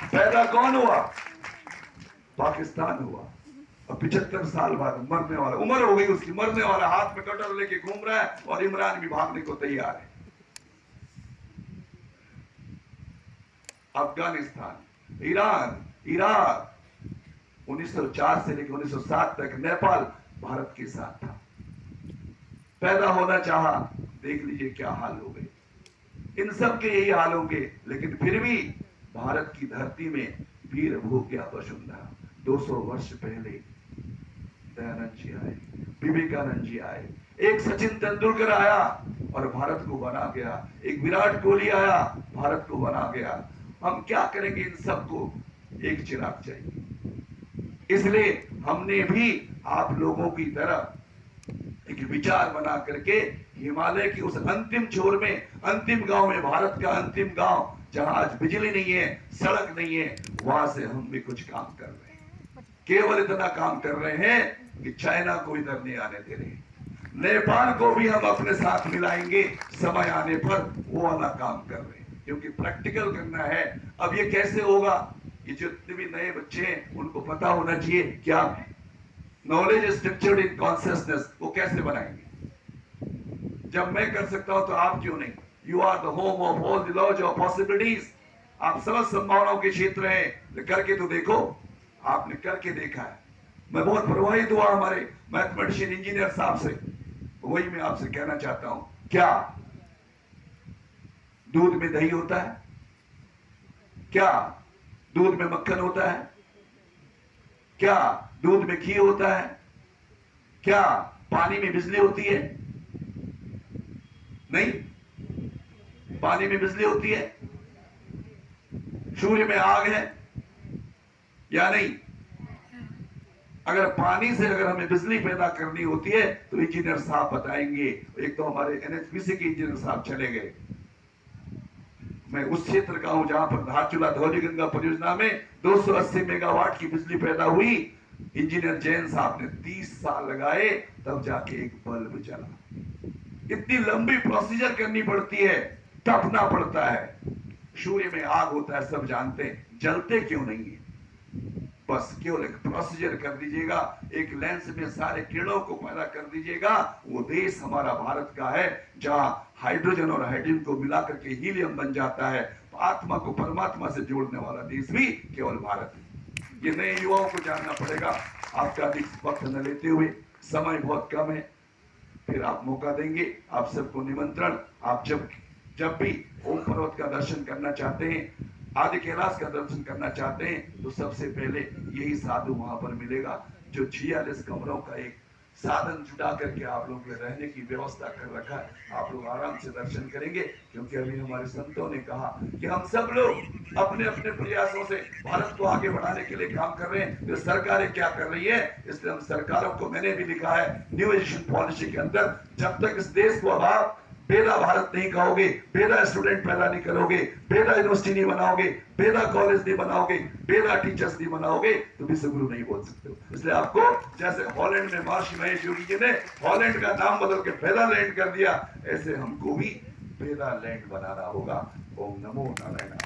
पैदा कौन हुआ? पाकिस्तान हुआ। और 75 साल बाद मरने वाला, उम्र हो गई उसकी, मरने वाला, हाथ में कटर लेके घूम रहा है और इमरान भी भागने को तैयार है। अफगानिस्तान, ईरान, इराक, 1904 से लेकर 1907 तक नेपाल भारत के साथ था। पैदा होना चाहा, देख लीजिए क्या हाल हो गए। इन सब के यही हाल होंगे, लेकिन फिर भी भारत की धरती में वीर भूख्या वसुंधरा। 200 वर्ष पहले दयानंद जी आए, विवेकानंद जी आए, एक सचिन तेंदुलकर आया और भारत को बना गया, एक विराट कोहली आया, भारत को बना गया। हम क्या करेंगे? इन सबको एक चिराग चाहिए। इसलिए हमने भी आप लोगों की तरह एक विचार बना करके हिमालय की उस अंतिम छोर में, अंतिम गांव में, भारत का अंतिम गांव जहां आज बिजली नहीं है, सड़क नहीं है, वहां से हम भी कुछ काम कर रहे हैं। केवल इतना काम कर रहे हैं कि चाइना को इधर नहीं आने दे रहे, नेपाल को भी हम अपने साथ मिलाएंगे समय आने पर, वो वाला काम कर रहे हैं, क्योंकि प्रैक्टिकल करना है। अब ये कैसे होगा? ये जितने भी नए बच्चे हैं उनको पता होना चाहिए क्या नॉलेज स्ट्रक्चर्ड इन कॉन्शियसनेस, वो कैसे बनाएंगे? जब मैं कर सकता हूं तो आप क्यों नहीं? You are the home of all the laws of possibilities. आप समस्त संभावनाओं के क्षेत्र हैं, करके तो देखो। आपने करके देखा है। मैं बहुत प्रभावित हुआ हमारे मैथमेटिशियन इंजीनियर साहब से। वही मैं आपसे कहना चाहता हूं, क्या दूध में दही होता है? क्या दूध में मक्खन होता है? क्या दूध में घी होता है? क्या पानी में बिजली होती है? नहीं। पानी में बिजली होती है? सूर्य में आग है या नहीं? अगर पानी से अगर हमें बिजली पैदा करनी होती है तो इंजीनियर साहब बताएंगे। एक तो हमारे एनएचपीसी के इंजीनियर साहब चले गए। मैं उस क्षेत्र का हूं जहां पर धारचूला धौलीगंगा परियोजना में 280 मेगावाट की बिजली पैदा हुई। इंजीनियर जैन साहब ने 30 साल लगाए, तब जाके एक बल्ब चला। इतनी लंबी प्रोसीजर करनी पड़ती है, तपना पड़ता है। सूर्य में आग होता है, सब जानते हैं, जलते क्यों नहीं है? बस केवल एक प्रोसीजर कर दीजिएगा, एक लेंस में सारे किरणों को पैदा कर दीजिएगा। वो देश हमारा भारत का है जहां हाइड्रोजन और हाइड्रोजन को मिलाकर के हीलियम बन जाता है। आत्मा को परमात्मा से जोड़ने वाला देश भी केवल भारत है। ये नए युवाओं को जानना पड़ेगा। आपका अधिक वक्त न लेते हुए, समय बहुत कम है, फिर आप मौका देंगे। आप सबको निमंत्रण। आप जब भी ओम पर्वत का दर्शन करना चाहते हैं, आदि कैलाश का दर्शन करना चाहते हैं, तो सबसे पहले यही साधु वहां पर मिलेगा जो 46 कमरों का एक साधन जुटा करके आप लोगों के रहने की व्यवस्था कर रखा है। आप लोग आराम से दर्शन करेंगे, क्योंकि अभी हमारे संतों ने कहा कि हम सब लोग अपने अपने प्रयासों से भारत को आगे बढ़ाने के लिए काम कर रहे हैं। तो सरकारें क्या कर रही है? इसलिए हम सरकारों को, मैंने भी लिखा है न्यू एजुकेशन पॉलिसी के अंदर, जब तक इस देश को अब आप बेदा भारत नहीं कहोगे, बेदा स्टूडेंट पैदा नहीं करोगे, बेदा यूनिवर्सिटी नहीं बनाओगे, बेदा कॉलेज नहीं बनाओगे, बेदा टीचर्स नहीं बनाओगे, तो विश्व गुरु नहीं बोल सकते हो। इसलिए आपको, जैसे हॉलैंड में महर्षि महेश योगी जी ने हॉलैंड का नाम बदल के बेदा लैंड कर दिया, ऐसे हमको भी बेदा लैंड बनाना होगा। ओम नमो नारायण।